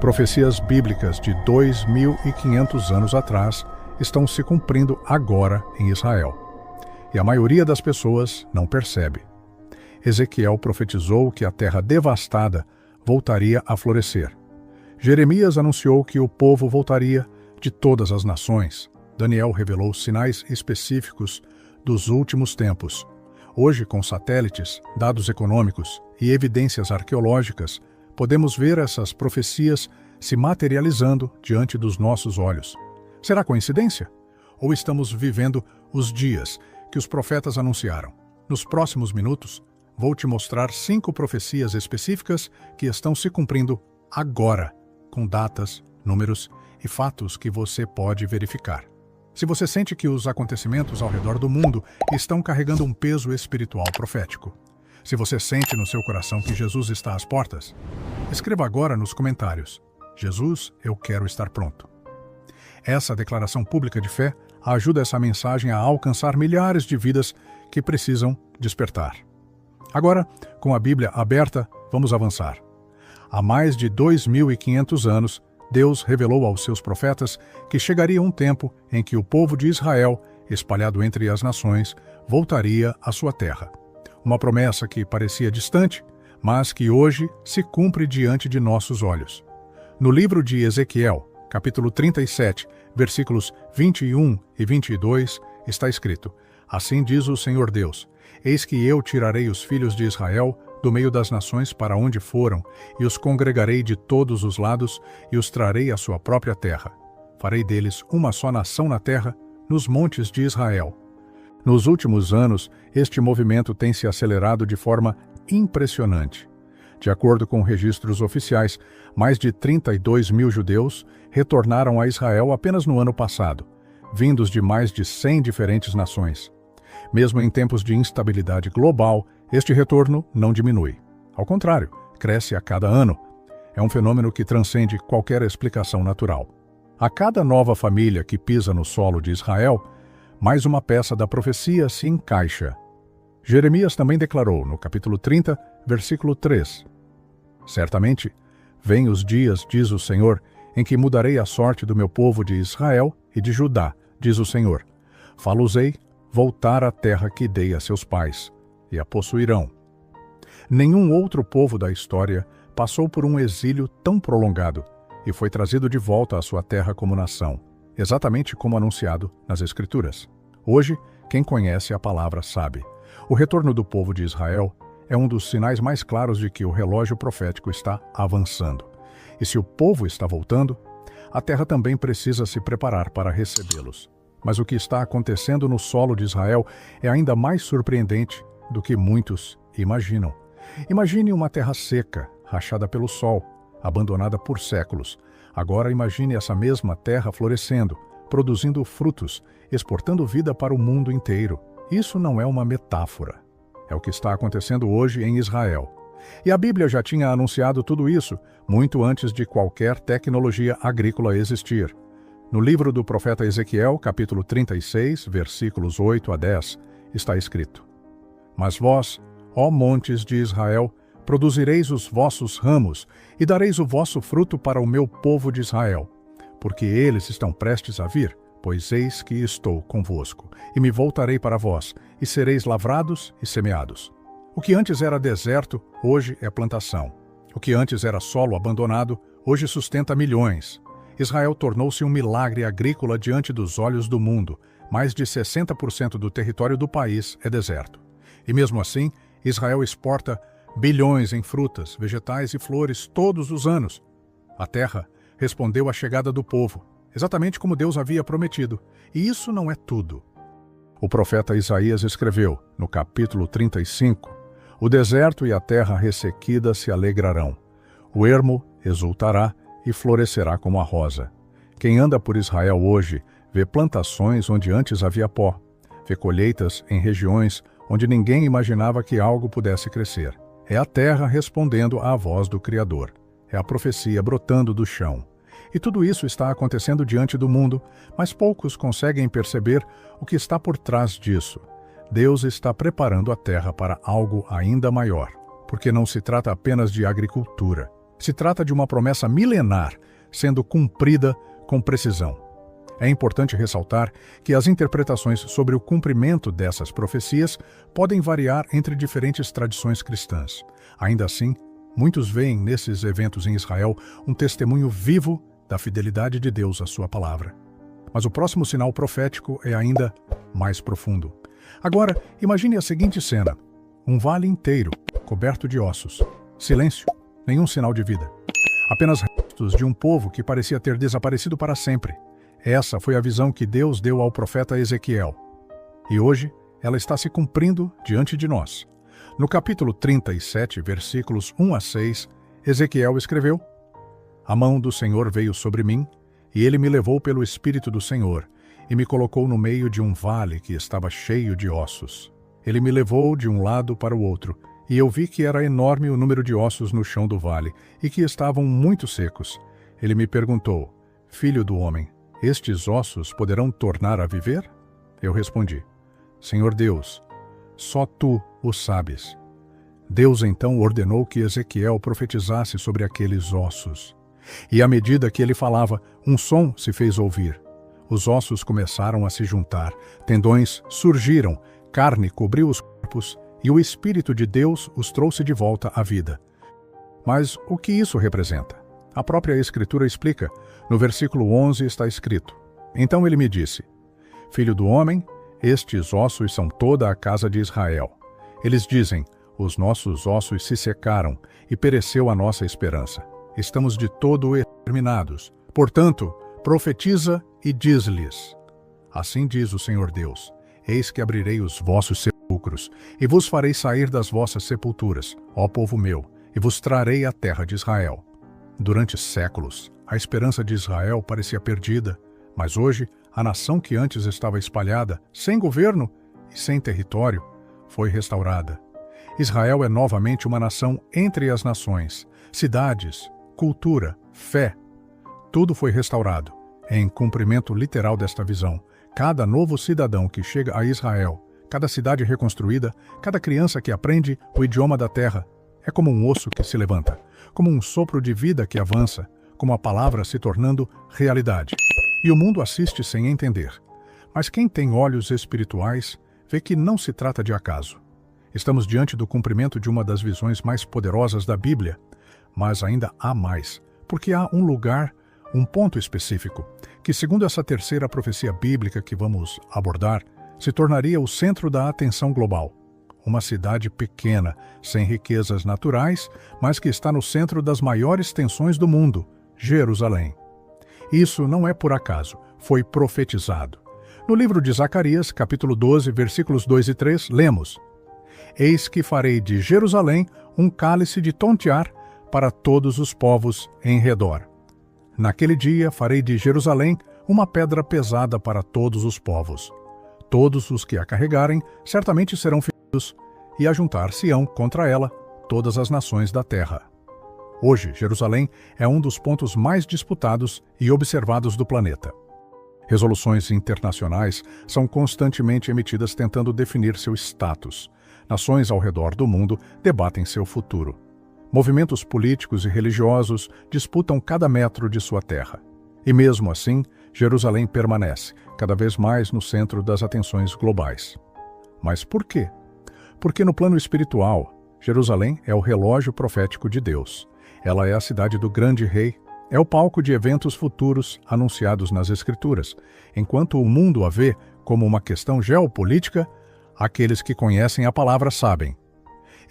Profecias bíblicas de 2.500 anos atrás estão se cumprindo agora em Israel. E a maioria das pessoas não percebe. Ezequiel profetizou que a terra devastada voltaria a florescer. Jeremias anunciou que o povo voltaria de todas as nações. Daniel revelou sinais específicos dos últimos tempos. Hoje, com satélites, dados econômicos e evidências arqueológicas, podemos ver essas profecias se materializando diante dos nossos olhos. Será coincidência? Ou estamos vivendo os dias que os profetas anunciaram? Nos próximos minutos, vou te mostrar 5 profecias específicas que estão se cumprindo agora, com datas, números e fatos que você pode verificar. Se você sente que os acontecimentos ao redor do mundo estão carregando um peso espiritual profético, se você sente no seu coração que Jesus está às portas, escreva agora nos comentários: Jesus, eu quero estar pronto. Essa declaração pública de fé ajuda essa mensagem a alcançar milhares de vidas que precisam despertar. Agora, com a Bíblia aberta, vamos avançar. Há mais de 2.500 anos, Deus revelou aos seus profetas que chegaria um tempo em que o povo de Israel, espalhado entre as nações, voltaria à sua terra. Uma promessa que parecia distante, mas que hoje se cumpre diante de nossos olhos. No livro de Ezequiel, capítulo 37, versículos 21 e 22, está escrito: Assim diz o Senhor Deus: Eis que eu tirarei os filhos de Israel do meio das nações para onde foram, e os congregarei de todos os lados, e os trarei à sua própria terra. Farei deles uma só nação na terra, nos montes de Israel. Nos últimos anos, este movimento tem se acelerado de forma impressionante. De acordo com registros oficiais, mais de 32 mil judeus retornaram a Israel apenas no ano passado, vindos de mais de 100 diferentes nações. Mesmo em tempos de instabilidade global, este retorno não diminui. Ao contrário, cresce a cada ano. É um fenômeno que transcende qualquer explicação natural. A cada nova família que pisa no solo de Israel, mais uma peça da profecia se encaixa. Jeremias também declarou, no capítulo 30, versículo 3, Certamente, vêm os dias, diz o Senhor, em que mudarei a sorte do meu povo de Israel e de Judá, diz o Senhor. Fá-los-ei voltar à terra que dei a seus pais, e a possuirão. Nenhum outro povo da história passou por um exílio tão prolongado e foi trazido de volta à sua terra como nação, exatamente como anunciado nas Escrituras. Hoje, quem conhece a palavra sabe. O retorno do povo de Israel é um dos sinais mais claros de que o relógio profético está avançando. E se o povo está voltando, a terra também precisa se preparar para recebê-los. Mas o que está acontecendo no solo de Israel é ainda mais surpreendente do que muitos imaginam. Imagine uma terra seca, rachada pelo sol, abandonada por séculos. Agora imagine essa mesma terra florescendo, produzindo frutos, exportando vida para o mundo inteiro. Isso não é uma metáfora. É o que está acontecendo hoje em Israel. E a Bíblia já tinha anunciado tudo isso, muito antes de qualquer tecnologia agrícola existir. No livro do profeta Ezequiel, capítulo 36, versículos 8 a 10, está escrito: Mas vós, ó montes de Israel, produzireis os vossos ramos e dareis o vosso fruto para o meu povo de Israel, porque eles estão prestes a vir, pois eis que estou convosco, e me voltarei para vós, e sereis lavrados e semeados. O que antes era deserto, hoje é plantação. O que antes era solo abandonado, hoje sustenta milhões. Israel tornou-se um milagre agrícola diante dos olhos do mundo. Mais de 60% do território do país é deserto. E mesmo assim, Israel exporta bilhões em frutas, vegetais e flores todos os anos. A terra respondeu à chegada do povo, exatamente como Deus havia prometido. E isso não é tudo. O profeta Isaías escreveu, no capítulo 35, O deserto e a terra ressequida se alegrarão. O ermo exultará e florescerá como a rosa. Quem anda por Israel hoje vê plantações onde antes havia pó, vê colheitas em regiões onde ninguém imaginava que algo pudesse crescer. É a terra respondendo à voz do Criador. É a profecia brotando do chão. E tudo isso está acontecendo diante do mundo, mas poucos conseguem perceber o que está por trás disso. Deus está preparando a terra para algo ainda maior, porque não se trata apenas de agricultura. Se trata de uma promessa milenar, sendo cumprida com precisão. É importante ressaltar que as interpretações sobre o cumprimento dessas profecias podem variar entre diferentes tradições cristãs. Ainda assim, muitos veem nesses eventos em Israel um testemunho vivo da fidelidade de Deus à sua palavra. Mas o próximo sinal profético é ainda mais profundo. Agora, imagine a seguinte cena: um vale inteiro, coberto de ossos. Silêncio, nenhum sinal de vida. Apenas restos de um povo que parecia ter desaparecido para sempre. Essa foi a visão que Deus deu ao profeta Ezequiel. E hoje, ela está se cumprindo diante de nós. No capítulo 37, versículos 1 a 6, Ezequiel escreveu: A mão do Senhor veio sobre mim, e ele me levou pelo Espírito do Senhor, e me colocou no meio de um vale que estava cheio de ossos. Ele me levou de um lado para o outro, e eu vi que era enorme o número de ossos no chão do vale, e que estavam muito secos. Ele me perguntou: Filho do homem, estes ossos poderão tornar a viver? Eu respondi: Senhor Deus, só tu o sabes. Deus então ordenou que Ezequiel profetizasse sobre aqueles ossos. E à medida que ele falava, um som se fez ouvir. Os ossos começaram a se juntar, tendões surgiram, carne cobriu os corpos, e o Espírito de Deus os trouxe de volta à vida. Mas o que isso representa? A própria Escritura explica. No versículo 11 está escrito: Então ele me disse: Filho do homem, estes ossos são toda a casa de Israel. Eles dizem: Os nossos ossos se secaram e pereceu a nossa esperança. Estamos de todo exterminados. Portanto, profetiza e diz-lhes: Assim diz o Senhor Deus: Eis que abrirei os vossos sepulcros, e vos farei sair das vossas sepulturas, ó povo meu, e vos trarei à terra de Israel. Durante séculos, a esperança de Israel parecia perdida, mas hoje, a nação que antes estava espalhada, sem governo e sem território, foi restaurada. Israel é novamente uma nação entre as nações, cidades, cultura, fé. Tudo foi restaurado. Em cumprimento literal desta visão, cada novo cidadão que chega a Israel, cada cidade reconstruída, cada criança que aprende o idioma da terra, é como um osso que se levanta, como um sopro de vida que avança, como a palavra se tornando realidade. E o mundo assiste sem entender. Mas quem tem olhos espirituais vê que não se trata de acaso. Estamos diante do cumprimento de uma das visões mais poderosas da Bíblia, mas ainda há mais, porque há um lugar, um ponto específico, que segundo essa terceira profecia bíblica que vamos abordar, se tornaria o centro da atenção global. Uma cidade pequena, sem riquezas naturais, mas que está no centro das maiores tensões do mundo, Jerusalém. Isso não é por acaso, foi profetizado. No livro de Zacarias, capítulo 12, versículos 2 e 3, lemos: Eis que farei de Jerusalém um cálice de tontear para todos os povos em redor. Naquele dia farei de Jerusalém uma pedra pesada para todos os povos. Todos os que a carregarem certamente serão feridos, e ajuntar-se-ão contra ela todas as nações da terra. Hoje, Jerusalém é um dos pontos mais disputados e observados do planeta. Resoluções internacionais são constantemente emitidas tentando definir seu status. Nações ao redor do mundo debatem seu futuro. Movimentos políticos e religiosos disputam cada metro de sua terra. E mesmo assim, Jerusalém permanece, cada vez mais no centro das atenções globais. Mas por quê? Porque no plano espiritual, Jerusalém é o relógio profético de Deus. Ela é a cidade do grande rei, é o palco de eventos futuros anunciados nas Escrituras. Enquanto o mundo a vê como uma questão geopolítica, aqueles que conhecem a palavra sabem.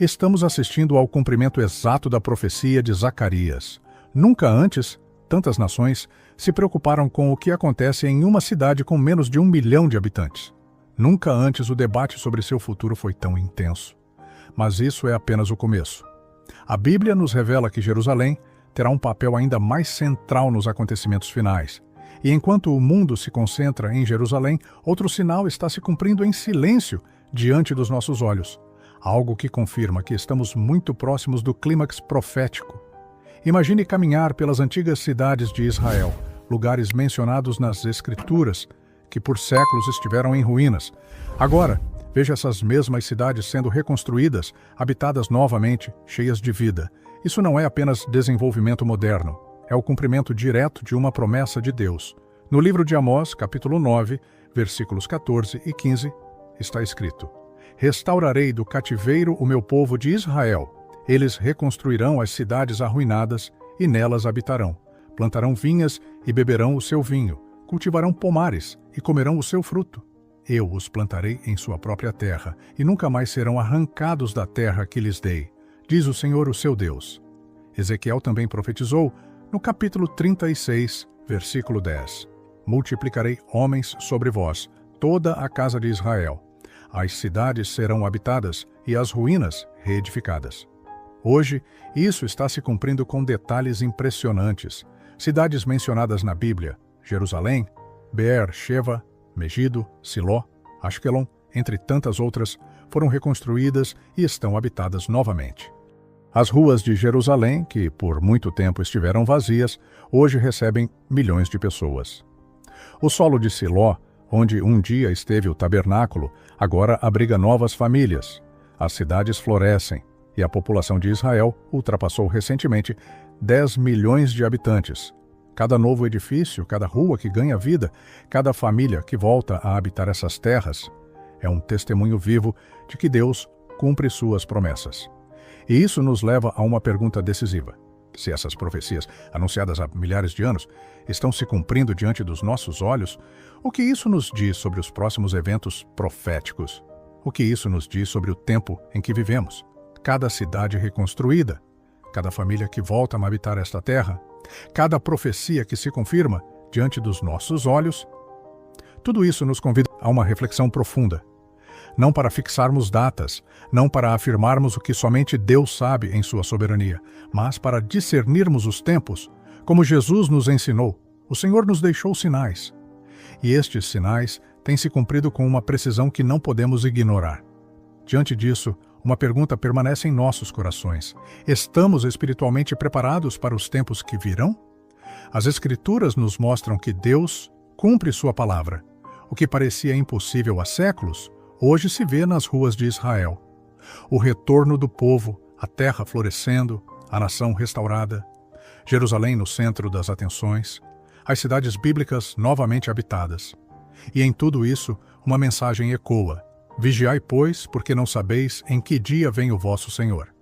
Estamos assistindo ao cumprimento exato da profecia de Zacarias. Nunca antes, tantas nações se preocuparam com o que acontece em uma cidade com menos de 1 milhão de habitantes. Nunca antes o debate sobre seu futuro foi tão intenso. Mas isso é apenas o começo. A Bíblia nos revela que Jerusalém terá um papel ainda mais central nos acontecimentos finais. E enquanto o mundo se concentra em Jerusalém, outro sinal está se cumprindo em silêncio diante dos nossos olhos. Algo que confirma que estamos muito próximos do clímax profético. Imagine caminhar pelas antigas cidades de Israel, lugares mencionados nas Escrituras, que por séculos estiveram em ruínas. Agora, veja essas mesmas cidades sendo reconstruídas, habitadas novamente, cheias de vida. Isso não é apenas desenvolvimento moderno, é o cumprimento direto de uma promessa de Deus. No livro de Amós, capítulo 9, versículos 14 e 15, está escrito: Restaurarei do cativeiro o meu povo de Israel. Eles reconstruirão as cidades arruinadas e nelas habitarão. Plantarão vinhas e beberão o seu vinho. Cultivarão pomares e comerão o seu fruto. Eu os plantarei em sua própria terra e nunca mais serão arrancados da terra que lhes dei, diz o Senhor, o seu Deus. Ezequiel também profetizou no capítulo 36, versículo 10. Multiplicarei homens sobre vós, toda a casa de Israel. As cidades serão habitadas e as ruínas reedificadas. Hoje, isso está se cumprindo com detalhes impressionantes. Cidades mencionadas na Bíblia, Jerusalém, Beer-Sheva, Megido, Siló, Ashkelon, entre tantas outras, foram reconstruídas e estão habitadas novamente. As ruas de Jerusalém, que por muito tempo estiveram vazias, hoje recebem milhões de pessoas. O solo de Siló, onde um dia esteve o tabernáculo, agora abriga novas famílias. As cidades florescem e a população de Israel ultrapassou recentemente 10 milhões de habitantes. Cada novo edifício, cada rua que ganha vida, cada família que volta a habitar essas terras, é um testemunho vivo de que Deus cumpre suas promessas. E isso nos leva a uma pergunta decisiva. Se essas profecias, anunciadas há milhares de anos, estão se cumprindo diante dos nossos olhos, o que isso nos diz sobre os próximos eventos proféticos? O que isso nos diz sobre o tempo em que vivemos? Cada cidade reconstruída, cada família que volta a habitar esta terra, cada profecia que se confirma diante dos nossos olhos, tudo isso nos convida a uma reflexão profunda. Não para fixarmos datas, não para afirmarmos o que somente Deus sabe em sua soberania, mas para discernirmos os tempos, como Jesus nos ensinou. O Senhor nos deixou sinais. E estes sinais têm se cumprido com uma precisão que não podemos ignorar. Diante disso, uma pergunta permanece em nossos corações. Estamos espiritualmente preparados para os tempos que virão? As Escrituras nos mostram que Deus cumpre sua palavra. O que parecia impossível há séculos, hoje se vê nas ruas de Israel. O retorno do povo, a terra florescendo, a nação restaurada, Jerusalém no centro das atenções, as cidades bíblicas novamente habitadas. E em tudo isso, uma mensagem ecoa: Vigiai, pois, porque não sabeis em que dia vem o vosso Senhor.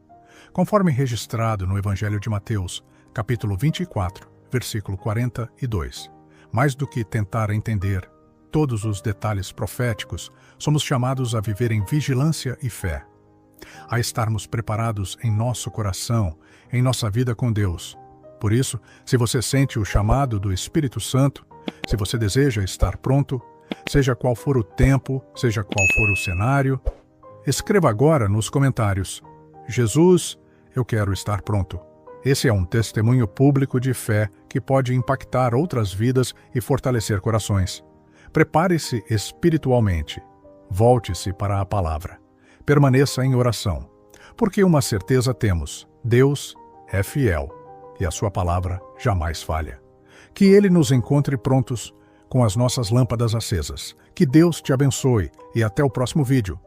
Conforme registrado no Evangelho de Mateus, capítulo 24, versículo 42. Mais do que tentar entender todos os detalhes proféticos, somos chamados a viver em vigilância e fé, a estarmos preparados em nosso coração, em nossa vida com Deus. Por isso, se você sente o chamado do Espírito Santo, se você deseja estar pronto, seja qual for o tempo, seja qual for o cenário, escreva agora nos comentários: Jesus, eu quero estar pronto. Esse é um testemunho público de fé que pode impactar outras vidas e fortalecer corações. Prepare-se espiritualmente. Volte-se para a palavra. Permaneça em oração. Porque uma certeza temos: Deus é fiel e a sua palavra jamais falha. Que Ele nos encontre prontos com as nossas lâmpadas acesas. Que Deus te abençoe e até o próximo vídeo.